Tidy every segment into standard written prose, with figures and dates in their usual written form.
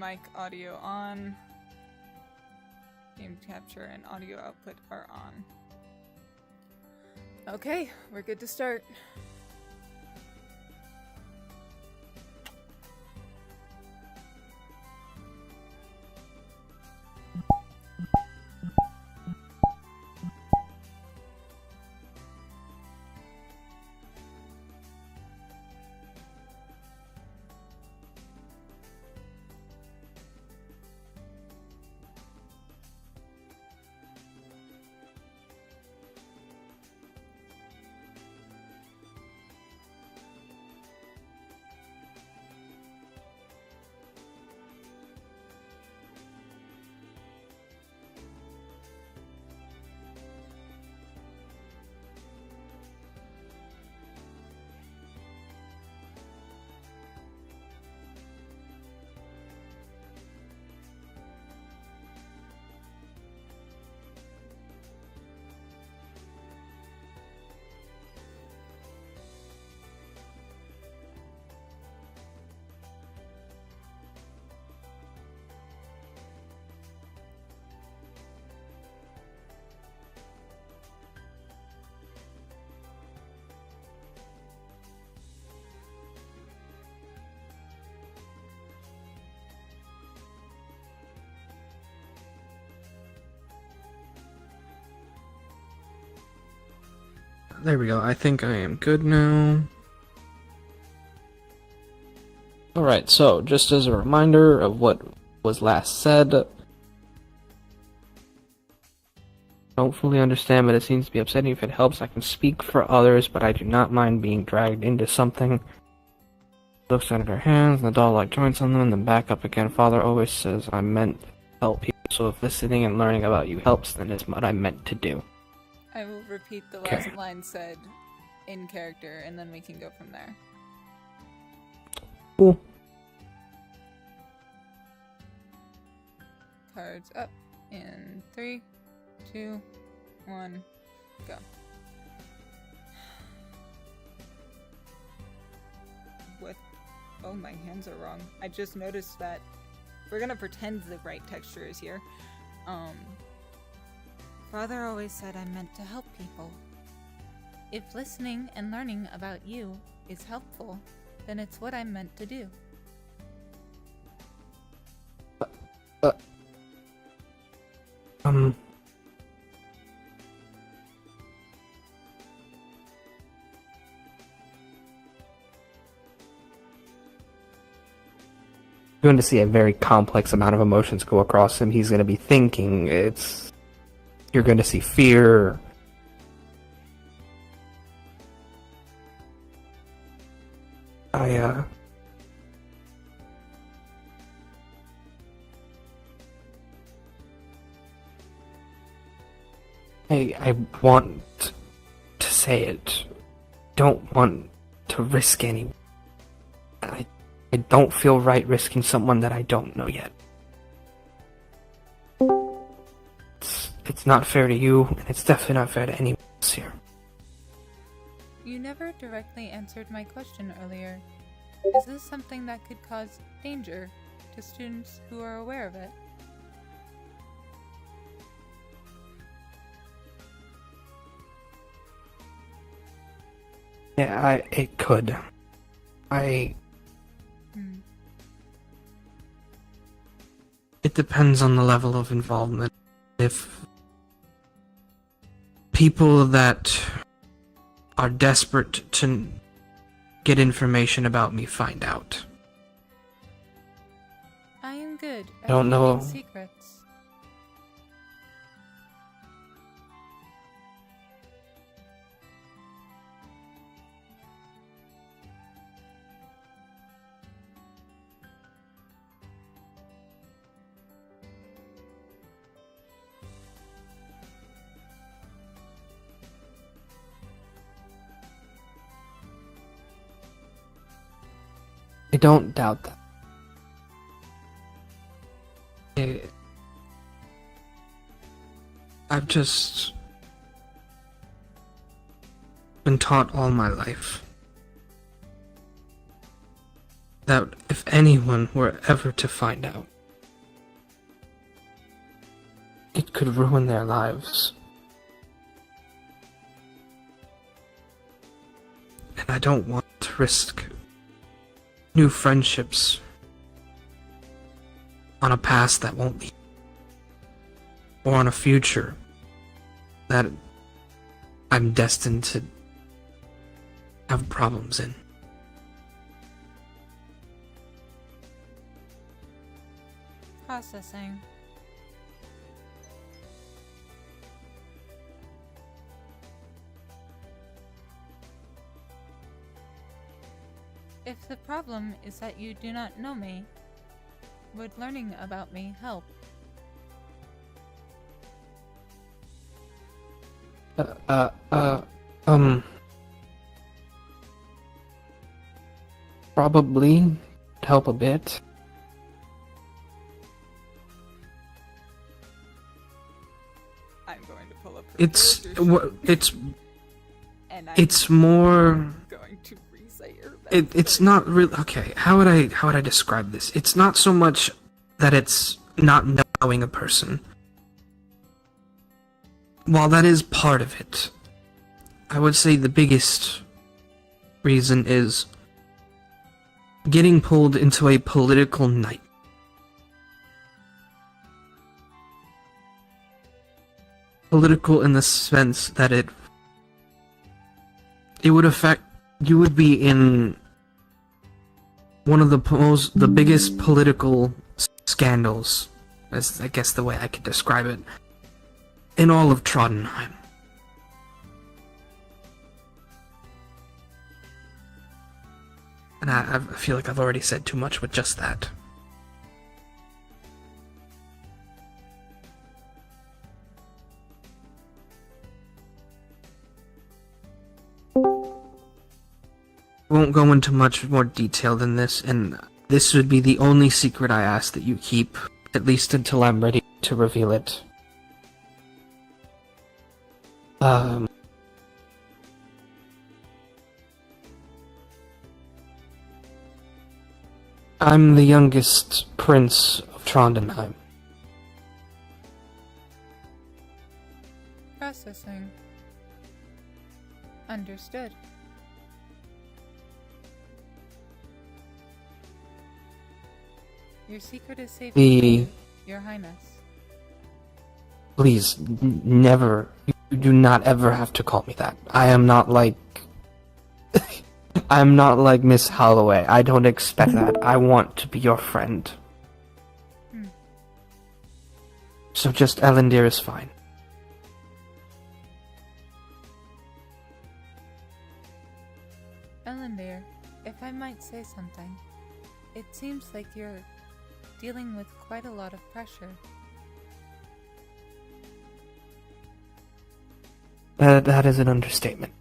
Mic audio on. Game capture and audio output are on. Okay, we're good to start. There we go. I think I am good now. Alright, so just as a reminder of what was last said, don't fully understand, but it seems to be upsetting. If it helps, I can speak for others, but I do not mind being dragged into something. Looks at her hands, and the doll-like joints on them, and then back up again. Father always says I meant to help people, so if listening and learning about you helps, then it's what I meant to do. I will repeat the last line said in character, and then we can go from there. Cool. Cards up in 3, 2, 1, go. What? Oh, my hands are wrong. I just noticed that. We're gonna pretend the right texture is here. Father always said I meant to help people. If listening and learning about you is helpful, then it's what I meant to do. You're going to see a very complex amount of emotions go across him. He's going to be thinking, you're going to see fear. I want to say it. Don't want to risk any. I don't feel right risking someone that I don't know yet. It's not fair to you, and it's definitely not fair to anyone else here. You never directly answered my question earlier. Is this something that could cause danger to students who are aware of it? Yeah, it could. It depends on the level of involvement. If people that are desperate to get information about me find out. I am good at Don't know. keeping secrets. I don't doubt that. I've just been taught all my life that if anyone were ever to find out, it could ruin their lives. And I don't want to risk new friendships on a past that won't lead, or on a future that I'm destined to have problems in. Processing. If the problem is that you do not know me, would learning about me help? Probably help a bit. I'm going to pull up her It's and more. going to recite her. It's not really okay. How would I describe this? It's not so much that it's not knowing a person. While that is part of it, I would say the biggest reason is getting pulled into a political night. Political in the sense that it would affect, you would be in one of the biggest political scandals, as I guess the way I could describe it, in all of Trottenheim. And I feel like I've already said too much with just that. Won't go into much more detail than this, and this would be the only secret I ask that you keep, at least until I'm ready to reveal it. I'm the youngest prince of Trondheim. Processing. Understood. Your secret is safe, Your Highness. Please, never. You do not ever have to call me that. I am not like... I'm not like Miss Holloway. I don't expect that. I want to be your friend. So just Elendir is fine. Elendir, if I might say something, it seems like you're dealing with quite a lot of pressure. That is an understatement.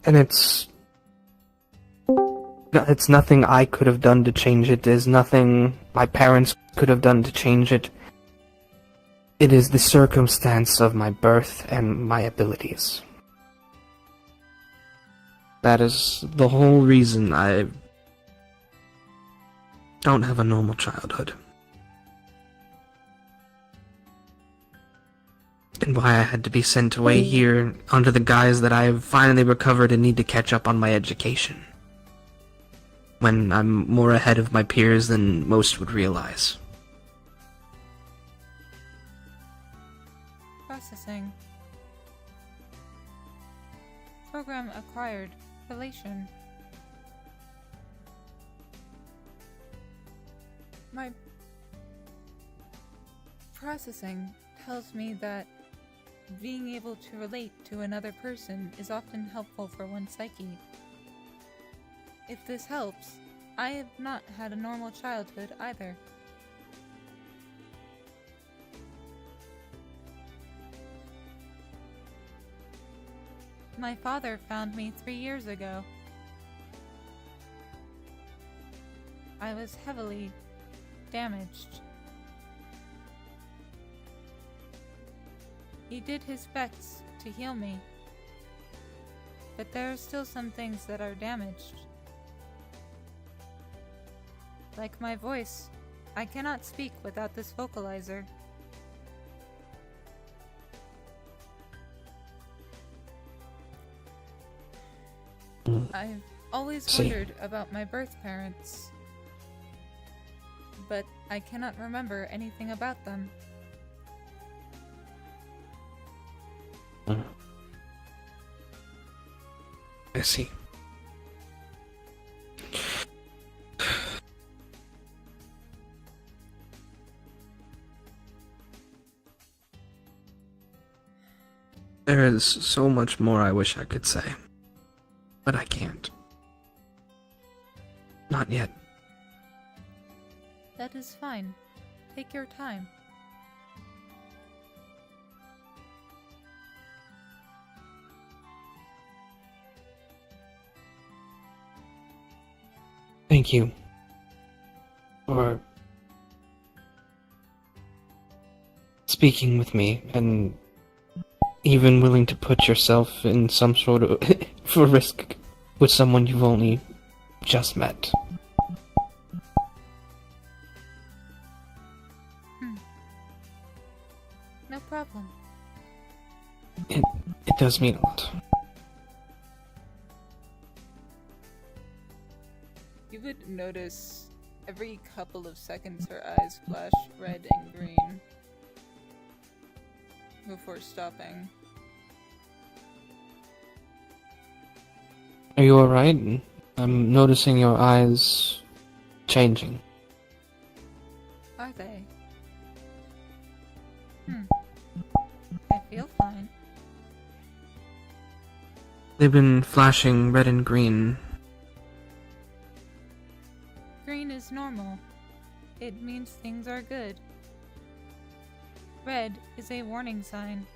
And it's nothing I could have done to change it. There's nothing my parents could have done to change it. It is the circumstance of my birth and my abilities. That is the whole reason I don't have a normal childhood. And why I had to be sent away here under the guise that I have finally recovered and need to catch up on my education. When I'm more ahead of my peers than most would realize. Processing. Program acquired. Relation. My processing tells me that being able to relate to another person is often helpful for one's psyche. If this helps, I have not had a normal childhood either. My father found me 3 years ago. I was heavily damaged. He did his best to heal me. but there are still some things that are damaged. Like my voice. I cannot speak without this vocalizer. I've always wondered about my birth parents, but I cannot remember anything about them. I see. There is so much more I wish I could say, but I can't. Not yet. That is fine. Take your time. Thank you for speaking with me and even willing to put yourself in some sort of for risk with someone you've only just met. No problem. It does mean a lot. You would notice every couple of seconds her eyes flash red and green before stopping. Are you alright? I'm noticing your eyes changing. Are they? I feel fine. They've been flashing red and green. Green is normal. It means things are good. Red is a warning sign.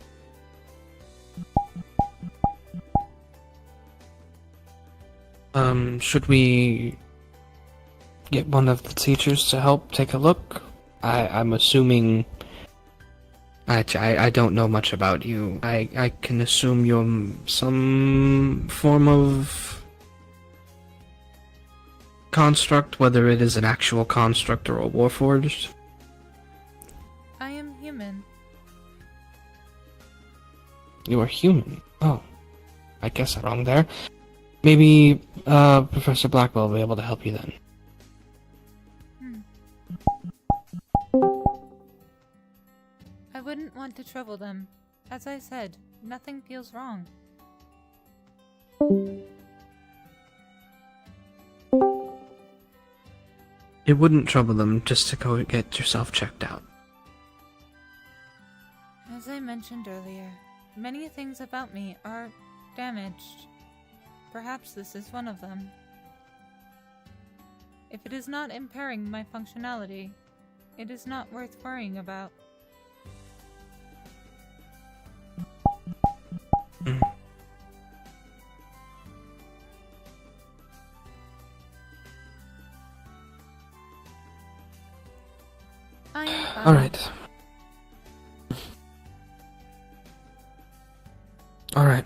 Should we get one of the teachers to help take a look? I'm assuming... I don't know much about you. I can assume you're some form of construct, whether it is an actual construct or a warforged. I am human. You are human. Oh, I guess I'm wrong there. Maybe Professor Blackwell will be able to help you then. I wouldn't want to trouble them. As I said, nothing feels wrong. It wouldn't trouble them just to go get yourself checked out. As I mentioned earlier, many things about me are damaged. Perhaps this is one of them. If it is not impairing my functionality, it is not worth worrying about. I am fine. Alright. Alright.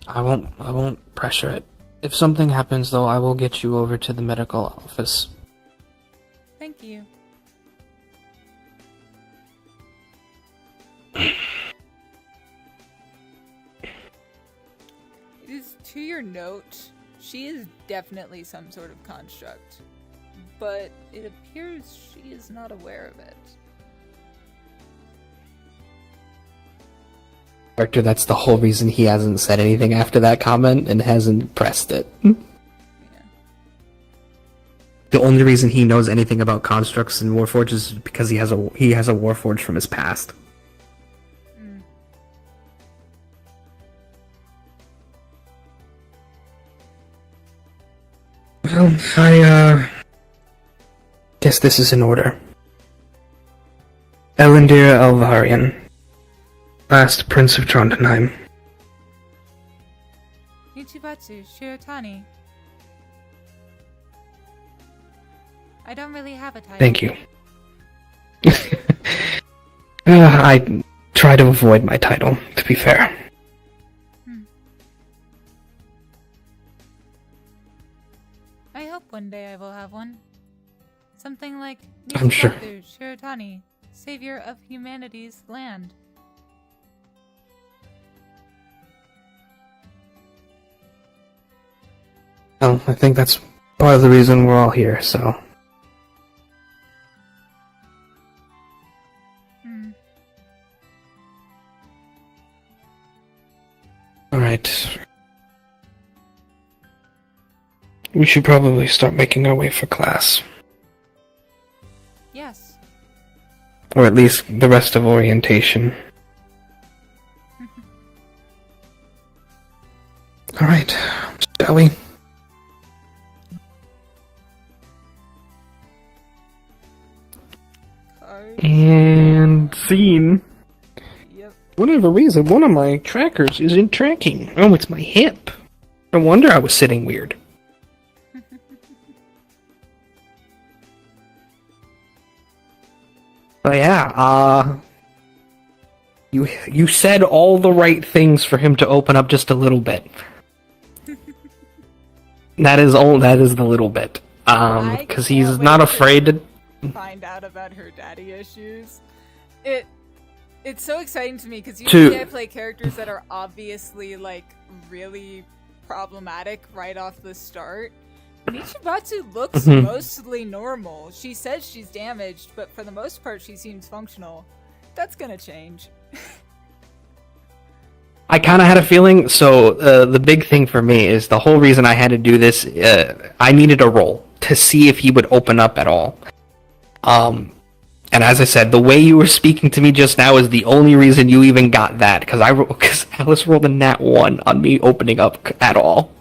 I won't pressure it. If something happens though, I will get you over to the medical office. Thank you. It is to your note, she is definitely some sort of construct, but it appears she is not aware of it. Director, that's the whole reason he hasn't said anything after that comment and hasn't pressed it. Yeah. The only reason he knows anything about constructs and warforges is because he has a warforge from his past. Well, I guess this is in order. Elendir Elvarian, last Prince of Trondheim. Nichibatsu Shirotani. I don't really have a title. Thank you. I try to avoid my title, to be fair. I hope one day I will have one. Something like I'm sure. Nichibatu Shirotani, savior of humanity's land. Well, I think that's part of the reason we're all here, so... Alright. We should probably start making our way for class. Yes. Or at least the rest of orientation. Alright, shall we? And scene. Yep. For whatever reason, one of my trackers isn't tracking. Oh, it's my hip. No wonder I was sitting weird. But yeah, you said all the right things for him to open up just a little bit. That is the little bit. Because he's not afraid to find out about her daddy issues. It's so exciting to me because usually I play characters that are obviously like really problematic right off the start. Nichibatu looks mostly normal. She says she's damaged, but for the most part she seems functional. That's gonna change. I kind of had a feeling, so the big thing for me is the whole reason I had to do this, I needed a roll to see if he would open up at all. And as I said, the way you were speaking to me just now is the only reason you even got that, because Alice rolled a nat 1 on me opening up at all.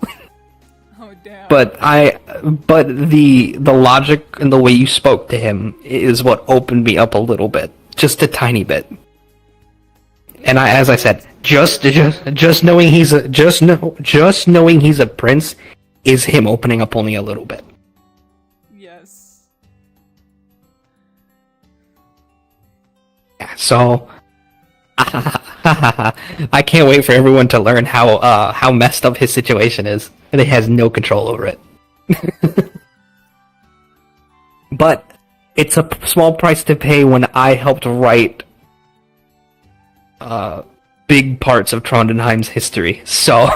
Oh damn. But the logic and the way you spoke to him is what opened me up a little bit, just a tiny bit. And as I said, just knowing he's a prince is him opening up only a little bit. Yes. Yeah, so I can't wait for everyone to learn how messed up his situation is, and he has no control over it. But it's a small price to pay when I helped write big parts of Trondheim's history, so...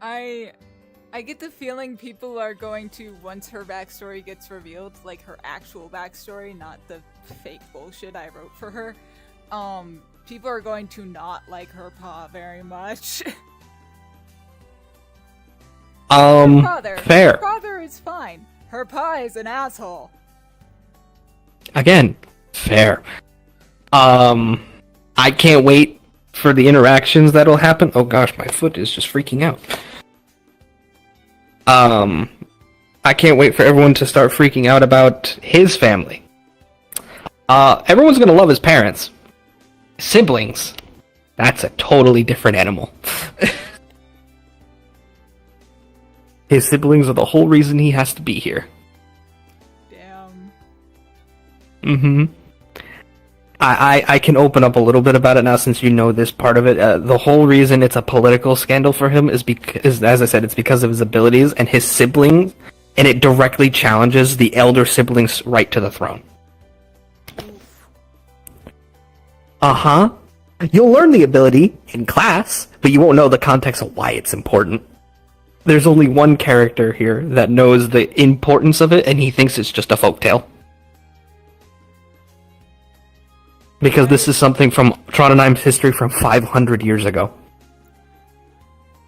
I get the feeling people are going to, once her backstory gets revealed, like her actual backstory, not the fake bullshit I wrote for her, people are going to not like her pa very much. Her father. Fair. Her father is fine. Her pa is an asshole. Again, fair. I can't wait for the interactions that'll happen. Oh gosh, my foot is just freaking out. I can't wait for everyone to start freaking out about his family. Everyone's gonna love his parents. Siblings. That's a totally different animal. His siblings are the whole reason he has to be here. Damn. Mm-hmm. I can open up a little bit about it now since you know this part of it. The whole reason it's a political scandal for him is because, as I said, it's because of his abilities and his siblings, and it directly challenges the elder siblings' right to the throne. Uh-huh. You'll learn the ability in class, but you won't know the context of why it's important. There's only one character here that knows the importance of it, and he thinks it's just a folktale. Because this is something from Trondheim's history from 500 years ago.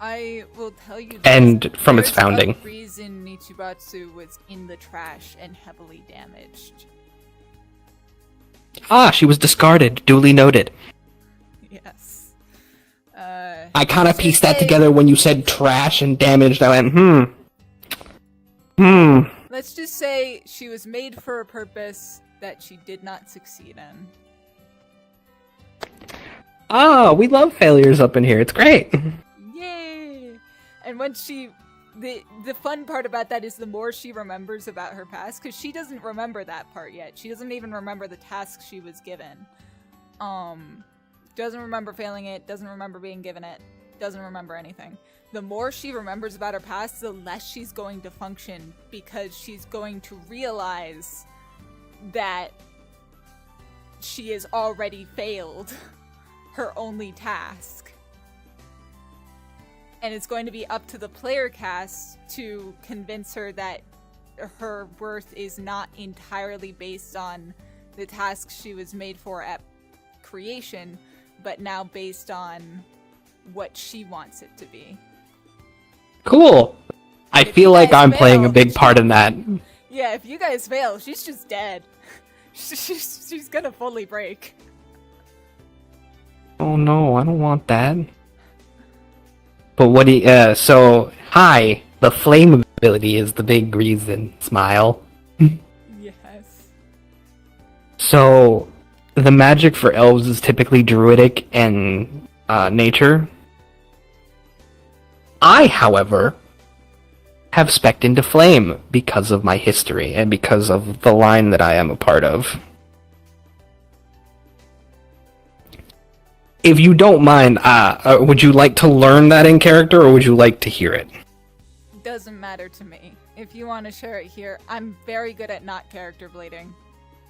I will tell you this, and from its founding. There's a reason Nichibatsu was in the trash and heavily damaged. Ah, she was discarded. Duly noted. Yes. I kind of pieced that together when you said trash and damaged. I went, Let's just say she was made for a purpose that she did not succeed in. Ah, we love failures up in here. It's great. Yay! And when the fun part about that is the more she remembers about her past, because she doesn't remember that part yet. She doesn't even remember the task she was given. Doesn't remember failing it, doesn't remember being given it. doesn't remember anything. The more she remembers about her past, the less she's going to function, because she's going to realize that she has already failed her only task. And it's going to be up to the player cast to convince her that her worth is not entirely based on the tasks she was made for at creation, but now based on what she wants it to be. Cool. I feel like I'm playing a big part in that. Yeah, if you guys fail, she's just dead. She's gonna fully break. Oh no, I don't want that. But what do you, so, hi, the flame ability is the big reason. Smile. Yes. So, the magic for elves is typically druidic and nature. I, however, have spec'd into flame because of my history and because of the line that I am a part of. If you don't mind, would you like to learn that in character, or would you like to hear it? Doesn't matter to me. If you want to share it here, I'm very good at not character bleeding.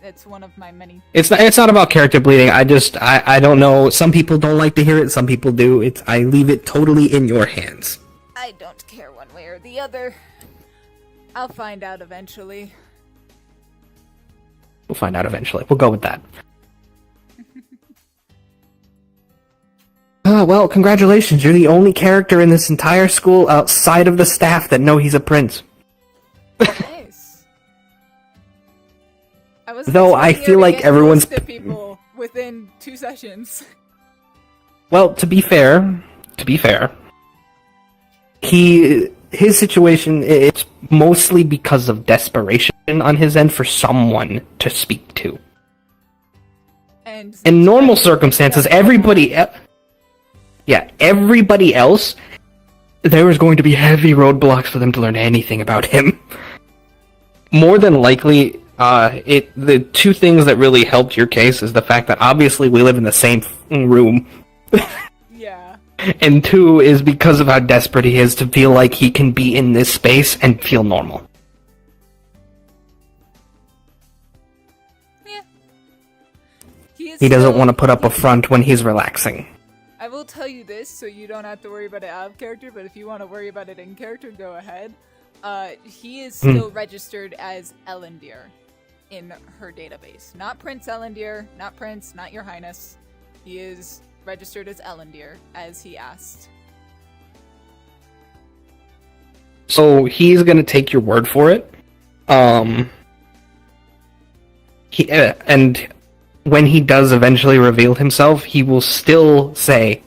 It's one of my many... It's not about character bleeding, I don't know, some people don't like to hear it, some people do. I leave it totally in your hands. I don't care one way or the other. I'll find out eventually. We'll find out eventually. We'll go with that. Well, congratulations. You're the only character in this entire school outside of the staff that know he's a prince. Nice. Though I feel like everyone's... to people within 2 sessions. Well, to be fair, his situation, it's mostly because of desperation on his end for someone to speak to. And in normal circumstances, everybody else, there was going to be heavy roadblocks for them to learn anything about him. More than likely, the two things that really helped your case is the fact that obviously we live in the same room. Yeah. And 2 is because of how desperate he is to feel like he can be in this space and feel normal. Yeah. He doesn't want to put up a front when he's relaxing. I will tell you this, so you don't have to worry about it out of character, but if you want to worry about it in character, go ahead. He is still registered as Elendil in her database. Not Prince Elendil, not Prince, not Your Highness. He is registered as Elendil, as he asked. So he's gonna take your word for it. And when he does eventually reveal himself, he will still say,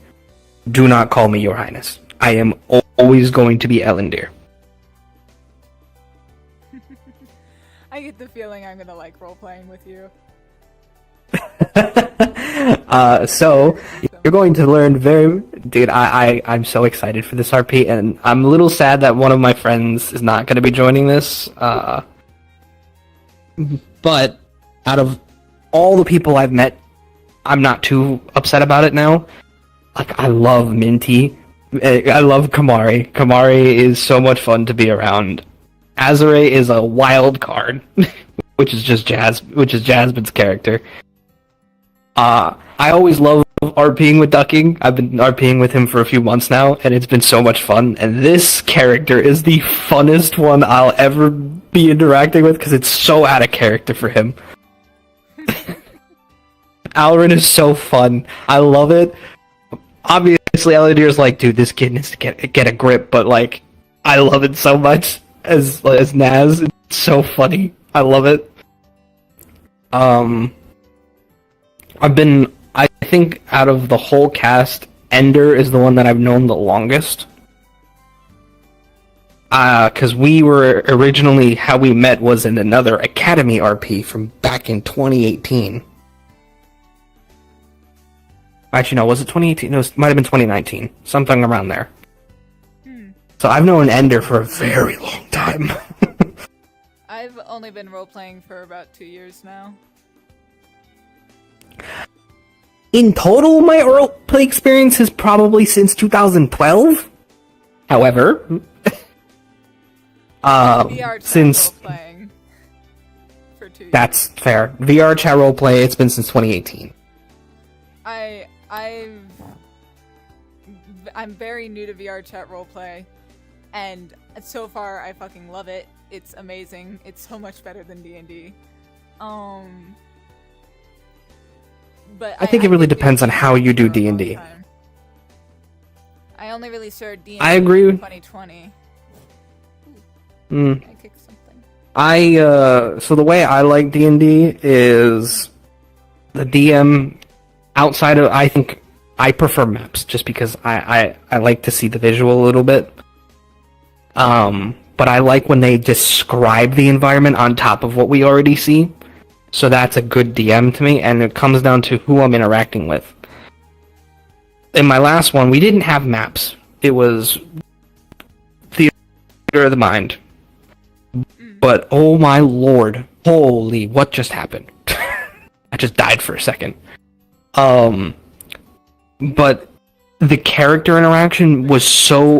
"Do not call me Your Highness. I am always going to be Elendil." I get the feeling I'm gonna like role-playing with you. So, you're going to learn Dude, I'm so excited for this RP, and I'm a little sad that one of my friends is not going to be joining this. But, out of all the people I've met, I'm not too upset about it now. Like, I love Minty. I love Kamari. Kamari is so much fun to be around. Azure is a wild card, which is Jasmine's character. I always love RPing with Ducking. I've been RPing with him for a few months now, and it's been so much fun. And this character is the funnest one I'll ever be interacting with, because it's so out of character for him. Alrin is so fun. I love it. Obviously, Elendil's like, dude, this kid needs to get a grip, but like, I love it so much as Naz. It's so funny. I love it. I think out of the whole cast, Ender is the one that I've known the longest. Because we were originally, how we met was in another Academy RP from back in 2018. Actually, no, was it 2018? No, it might have been 2019. Something around there. So I've known Ender for a very long time. I've only been role-playing for about 2 years now. In total, my roleplay experience is probably since 2012. However, VR chat since role-playing for 2 years. that's fair, VR chat roleplay, it's been since 2018. I'm very new to VR chat roleplay, and so far I fucking love it. It's amazing. It's so much better than D&D. But I think it really did depends on D&D how you do for a long D&D. time. I only really started D&D I agree. in 2020. I kicked something. So the way I like D&D is the DM outside of, I think I prefer maps just because I like to see the visual a little bit. But I like when they describe the environment on top of what we already see. So that's a good DM to me, and it comes down to who I'm interacting with. In my last one, we didn't have maps. It was theater of the mind. But oh my lord, holy, what just happened? I just died for a second. But the character interaction was so